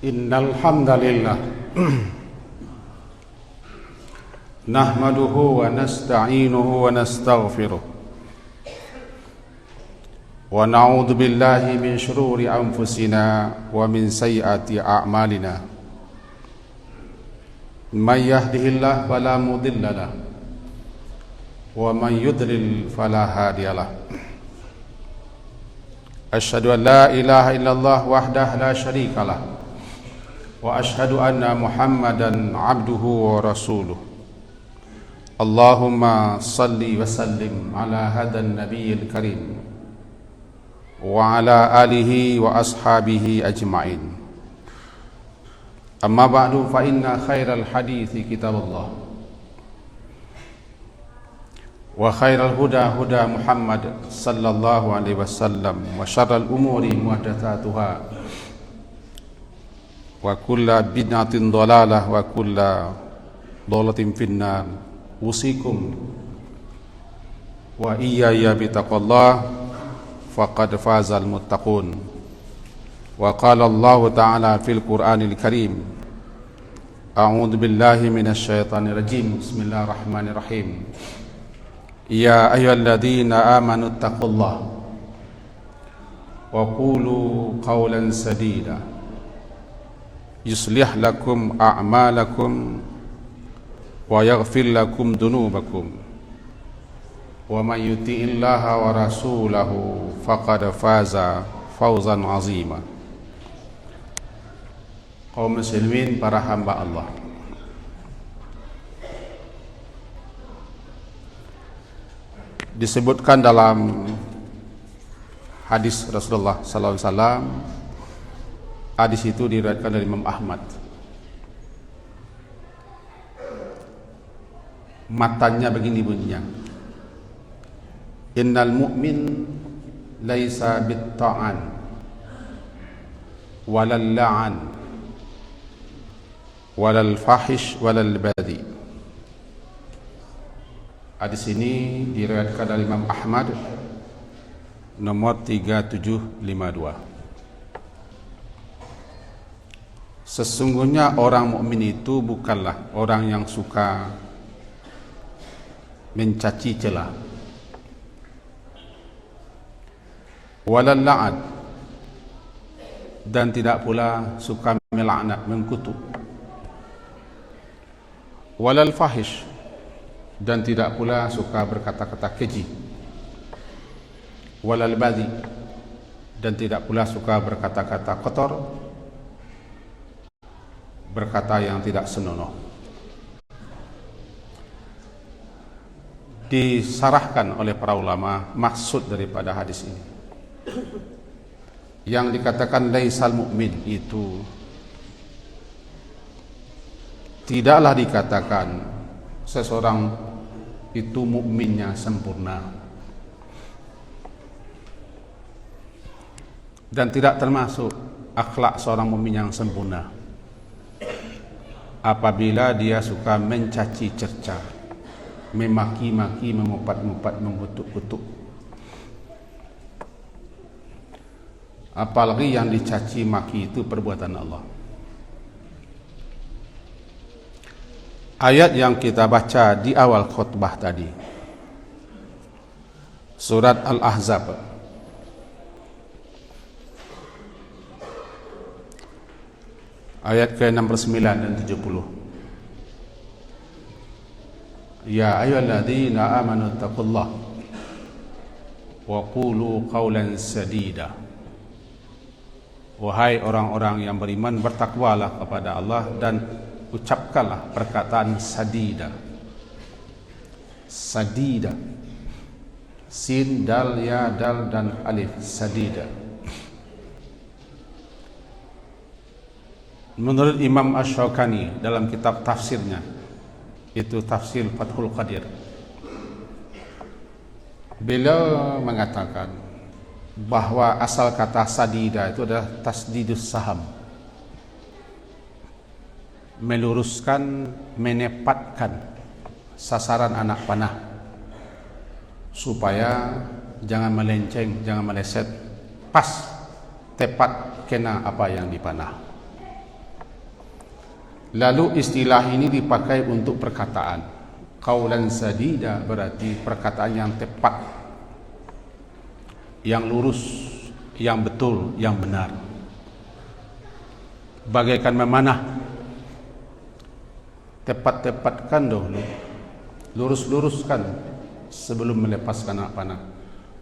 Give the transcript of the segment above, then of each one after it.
Innal hamdalillah nahmaduhu wa nasta'inuhu wa nastaghfiruh wa na'udzu billahi min shururi anfusina wa min sayyiati a'malina. May yahdihillahu fala mudilla lahu wa man yudlil fala hadiyalah. Asyhadu an la ilaha illallah wahdahu la syarikalah wa asyhadu anna Muhammadan abduhu wa rasuluh. Allahumma salli wa sallim ala hadan nabiyil karim wa ala alihi wa ashabihi ajma'in. Amma ba'du, fa inna khairal hadithi kitabullah wa khairal huda huda Muhammad sallallahu alaihi wasallam wa syarral umuri muhdatsatuha wa kulla bid'atin dhalalah wa kulla dhalalatin finnar. Usikum wa iyaya bitaqallah faqad fazal muttaqun. Wa qala Allah ta'ala fil Qur'anil Karim, a'udzu billahi minasy syaithanir rajim. Bismillahirrahmanirrahim. Ya ayyuhalladzina amanu taqullaha wa qulu qawlan sadida yuslih lakum a'malakum wa yaghfir lakum dhunubakum wa man yuti'illaha wa rasulahu faqad faza fawzan azima. Kaum muslimin, para hamba Allah, disebutkan dalam hadis Rasulullah sallallahu alaihi wasallam. Hadis itu diriwayatkan dari Imam Ahmad. Matanya begini bunyinya: innal mu'min laisa bitta'an walal la'an walal fahish walal badi. Hadis ini diriwayatkan dari Imam Ahmad, nomor 3752. Sesungguhnya orang mukmin itu bukanlah orang yang suka mencaci cela, walal la'an, dan tidak pula suka melaknat, mengkutuk, walal fahish, dan tidak pula suka berkata-kata keji, walal badhi, dan tidak pula suka berkata-kata kotor, berkata yang tidak senonoh. Disarahkan oleh para ulama maksud daripada hadis ini. Yang dikatakan laisal mu'min itu tidaklah dikatakan seseorang itu mukminnya sempurna, dan tidak termasuk akhlak seorang mukmin yang sempurna apabila dia suka mencaci cerca, memaki-maki, memupat-mupat, mengutuk-kutuk. Apalagi yang dicaci maki itu perbuatan Allah. Ayat yang kita baca di awal khutbah tadi, surat Al-Ahzab, ayat ke-69 dan 70. Ya ayyuhalladzina amanu taqullaha wa qulu qawlan sadida. Wahai orang-orang yang beriman, bertakwalah kepada Allah dan ucapkanlah perkataan sadida. Sadida, sin, dal, ya, dal, dan alif. Sadida. Menurut Imam Asy-Syaukani dalam kitab tafsirnya, itu tafsir Fathul Qadir, beliau mengatakan bahwa asal kata sadida itu adalah tasdidus saham, meluruskan, menepatkan sasaran anak panah supaya jangan melenceng, jangan meleset, pas, tepat kena apa yang dipanah. Lalu istilah ini dipakai untuk perkataan. Qaulan sadida berarti perkataan yang tepat, yang lurus, yang betul, yang benar. Bagaikan memanah, tepat-tepatkan dahulu, lurus-luruskan sebelum melepaskan anak panah,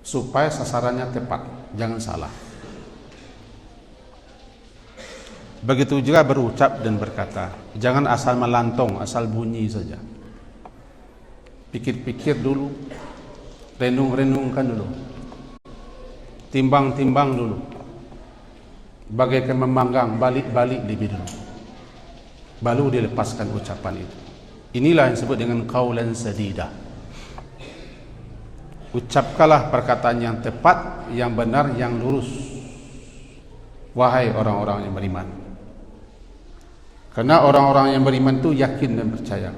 supaya sasarannya tepat, jangan salah. Begitu juga berucap dan berkata, jangan asal melantong, asal bunyi saja. Pikir-pikir dulu, renung-renungkan dulu, timbang-timbang dulu, bagaikan memanggang, balik-balik lebih dulu, baru dilepaskan ucapan itu. Inilah yang disebut dengan qaulan sadida. Ucapkanlah perkataan yang tepat, yang benar, yang lurus, wahai orang-orang yang beriman. Karena orang-orang yang beriman itu yakin dan percaya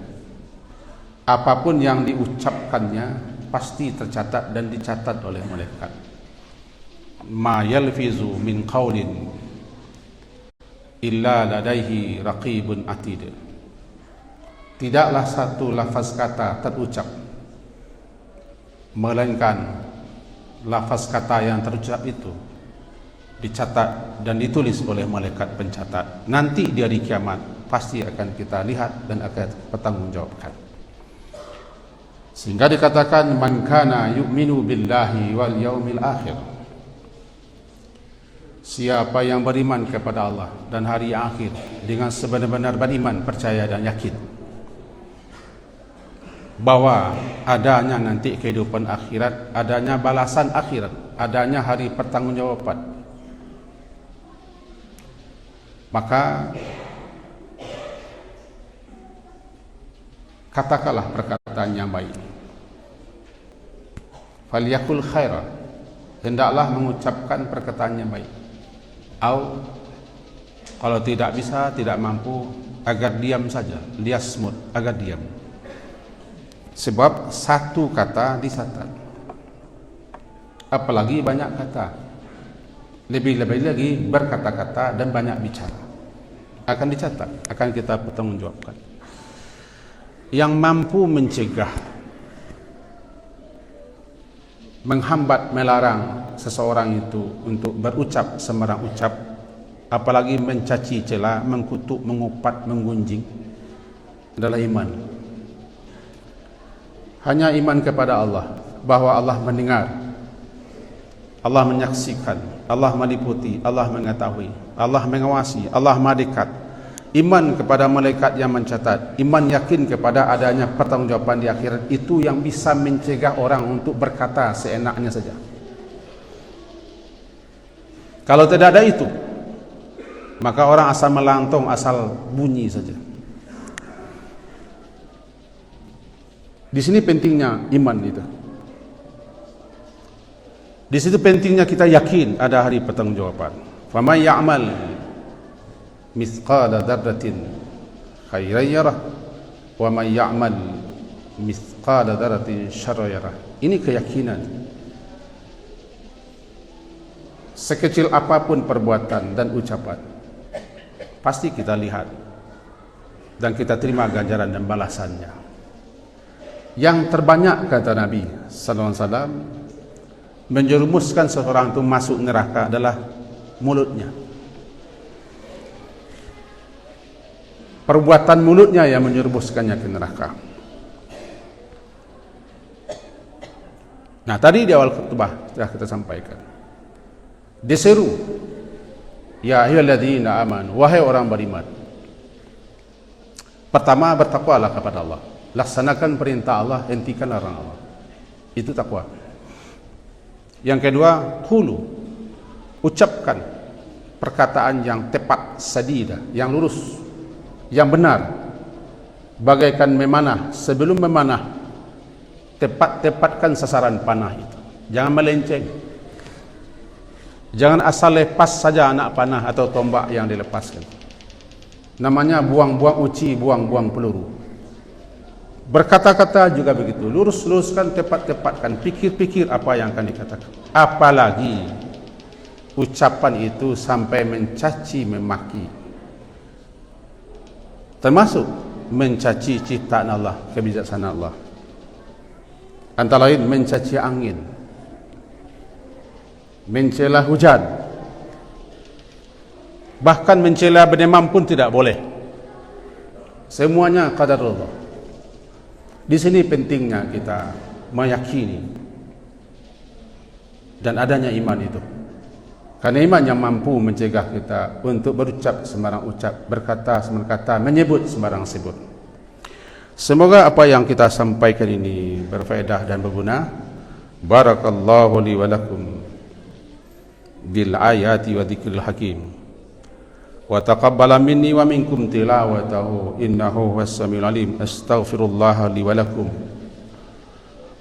apapun yang diucapkannya pasti tercatat dan dicatat oleh malaikat. Ma yalfizu min qaulin illa ladaihi raqibun atid. Tidaklah satu lafaz kata terucap melainkan lafaz kata yang terucap itu dicatat dan ditulis oleh malaikat pencatat. Nanti di hari kiamat pasti akan kita lihat dan akan bertanggungjawabkan. Sehingga dikatakan man kana yu'minu billahi wal yaumil akhir. Siapa yang beriman kepada Allah dan hari akhir dengan sebenar-benar beriman, percaya dan yakin bahwa adanya nanti kehidupan akhirat, adanya balasan akhirat, adanya hari pertanggungjawaban, maka katakanlah perkataan yang baik. Falyakul khairan, hendaklah mengucapkan perkataan yang baik. Au kalau tidak bisa, tidak mampu, agar diam saja, liyasmut, agar diam. Sebab satu kata dicatat, apalagi banyak kata, lebih-lebih lagi berkata-kata dan banyak bicara, akan dicatat, akan kita pertanggungjawabkan. Yang mampu mencegah, menghambat, melarang seseorang itu untuk berucap sembarang ucap, apalagi mencaci cela, mengkutuk, mengupat, menggunjing, adalah iman. Hanya iman kepada Allah, bahwa Allah mendengar, Allah menyaksikan, Allah meliputi, Allah mengetahui, Allah mengawasi, Allah malaikat. Iman kepada malaikat yang mencatat, iman yakin kepada adanya pertanggungjawaban di akhirat, itu yang bisa mencegah orang untuk berkata seenaknya saja. Kalau tidak ada itu, maka orang asal melantong, asal bunyi saja. Di sini pentingnya iman itu. Di situ pentingnya kita yakin ada hari pertanggungjawaban. Faman ya'mal mithqala dzarratin khairan yarah wa man ya'mal mithqala dzarratin syarran yarah. Ini keyakinan. Sekecil apapun perbuatan dan ucapan, pasti kita lihat dan kita terima ganjaran dan balasannya. Yang terbanyak, kata Nabi sallallahu alaihi wasallam, menjerumuskan seseorang itu masuk neraka adalah mulutnya. Perbuatan mulutnya yang menjerumuskannya ke neraka. Nah, tadi di awal khutbah telah kita sampaikan, diseru, ya ayyuhalladzina amanu, wahai orang beriman. Pertama, bertakwalah kepada Allah, laksanakan perintah Allah, hentikan larangan Allah. Itu takwa. Yang kedua, qulu, ucapkan perkataan yang tepat, sadida, yang lurus, yang benar, bagaikan memanah. Sebelum memanah, tepatkan sasaran panah itu, jangan melenceng. Jangan asal lepas saja anak panah atau tombak yang dilepaskan. Namanya buang-buang uci, buang-buang peluru. Berkata-kata juga begitu, lurus-luruskan, tepat-tepatkan, pikir-pikir apa yang akan dikatakan. Apalagi ucapan itu sampai mencaci, memaki, termasuk mencaci ciptaan Allah, kebijaksanaan Allah. Antara lain mencaci angin, mencela hujan, bahkan mencela berdemam pun tidak boleh. Semuanya qadarullah. Di sini pentingnya kita meyakini dan adanya iman itu. Karena iman yang mampu mencegah kita untuk berucap sembarang ucap, berkata sembarang kata, menyebut sembarang sebut. Semoga apa yang kita sampaikan ini berfaedah dan berguna. Barakallahu li wa lakum bil ayati wa dzikril hakim. Wa taqabbala minni wa minkum tilawatahu innahu huwas samiul alim. Astaghfirullah li wa lakum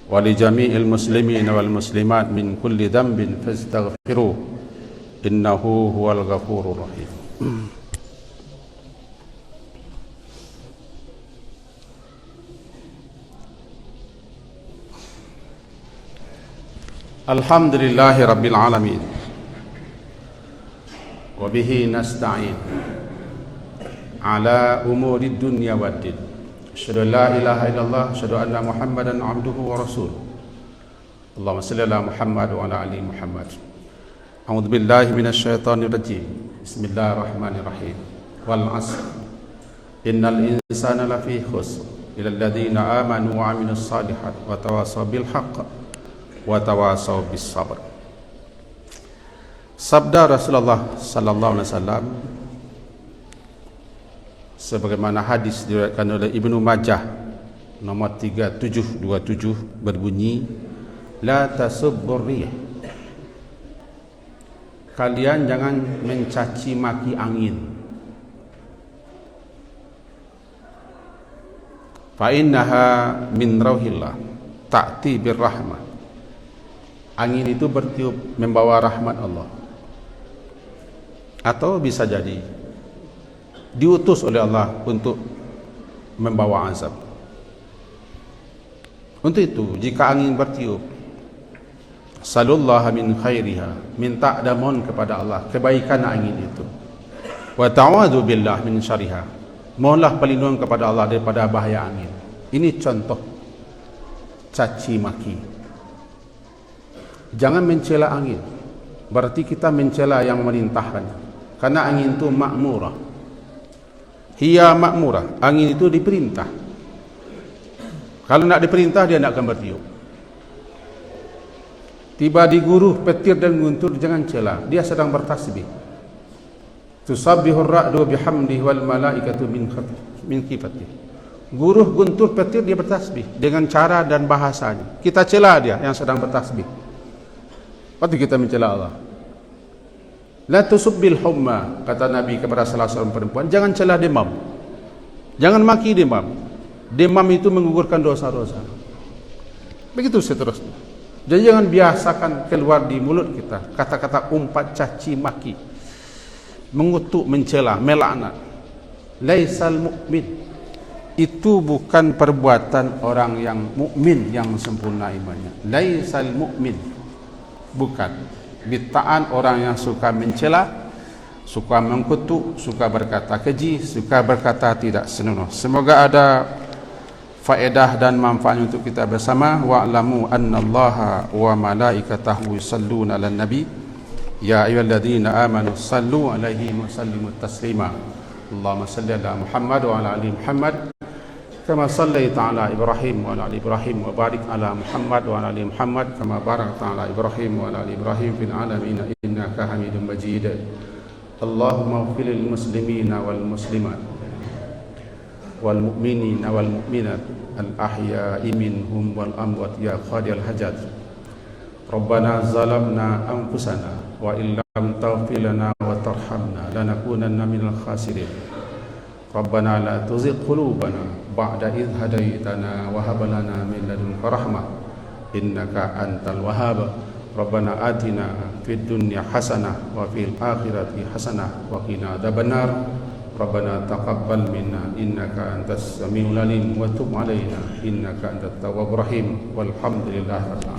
wa li jami'il muslimin wal muslimat min kulli dhanbin fastaghfiruh innahu huwal ghafurur rahim. Alhamdulillahi rabbil alamin wa bihi nasta'in ala umuri dunya waddin. Asyhadu an la ilaha illallah, asyhadu anna Muhammadan abduhu wa rasuluh. Allahumma shalli ala Muhammad wa ala ali Muhammad. A'udzu billahi minasyaitonir rajim. Bismillahirrahmanirrahim. Wal 'asr. Innal insana lafi khusr illa alladziina aamanu wa 'amilus shalihat wa tawassaw bil haqq wa tawassaw bis sabr. Sabda Rasulullah sallallahu alaihi wasallam sebagaimana hadis diriwayatkan oleh Ibnu Majah nomor 3727 berbunyi, la tasubbur rih. Kalian jangan mencaci maki angin. Fa innaha min rauhillah ta'ti birrahmah. Angin itu bertiup membawa rahmat Allah. Atau bisa jadi diutus oleh Allah untuk membawa azab. Untuk itu, jika angin bertiup, sallallahu min khairiha, minta damon kepada Allah kebaikan angin itu. Wa ta'awadu billah min syariha, mohonlah perlindungan kepada Allah daripada bahaya angin. Ini contoh caci maki. Jangan mencela angin, berarti kita mencela yang memerintahkannya. Karena angin itu makmurah. Hiya makmurah, angin itu diperintah. Kalau nak diperintah dia nak akan bertiup. Tiba di guruh, petir dan guntur, jangan cela, dia sedang bertasbih. Tusabbihur ra'du bihamdihi wal malaikatu min khifatihi. Guruh, guntur, petir dia bertasbih dengan cara dan bahasanya. Kita cela dia yang sedang bertasbih. Pasti kita mencela Allah. La tusubbil humma, kata Nabi kepada salah seorang perempuan, jangan celah demam. Jangan maki demam. Demam itu menggugurkan dosa-dosa. Begitu seterusnya. Jadi jangan biasakan keluar di mulut kita kata-kata umpat, caci maki, mengutuk, mencela, melaknat. Laisal mu'min, itu bukan perbuatan orang yang mukmin yang sempurna imannya. Laisal mu'min, bukan. Bitaan orang yang suka mencela, suka mengkutuk, suka berkata keji, suka berkata tidak senonoh. Semoga ada faedah dan manfaat untuk kita bersama. Wa'lamu annallaha wa malaikatahu yusalluna 'alan nabi ya ayyuhalladzina amanu sallu 'alaihi wa sallimu taslima. Allahumma salli ala Muhammad wa ala ali Muhammad kama sallaita ala Ibrahim wa ala ali Ibrahim wa barik ala Muhammad wa ala ali Muhammad kama barakta ala Ibrahim wa ala ali Ibrahim fil alamin innaka Hamidum Majid. Allahumma ighfir lil muslimina wal muslimat wal mu'minina wal mu'minat al ahya'i minhum wal amwat ya qadiyal hajat. Rabbana zalamna anfusana wa illam taghfir lana wa tarhamna lanakunanna minal khasirin. Rabbana la tuzigh qulubana ba'da idh hadaitana wa hab lana min ladunka rahmah innaka antal wahhab. Rabbana atina fid dunya hasanah wa fil akhirati hasanah wa qina adzabannar. Rabbana taqabbal minna innaka antas samiul alim wa tub alaina innaka antat tawwabur rahim. Walhamdulillahi rabbil alamin.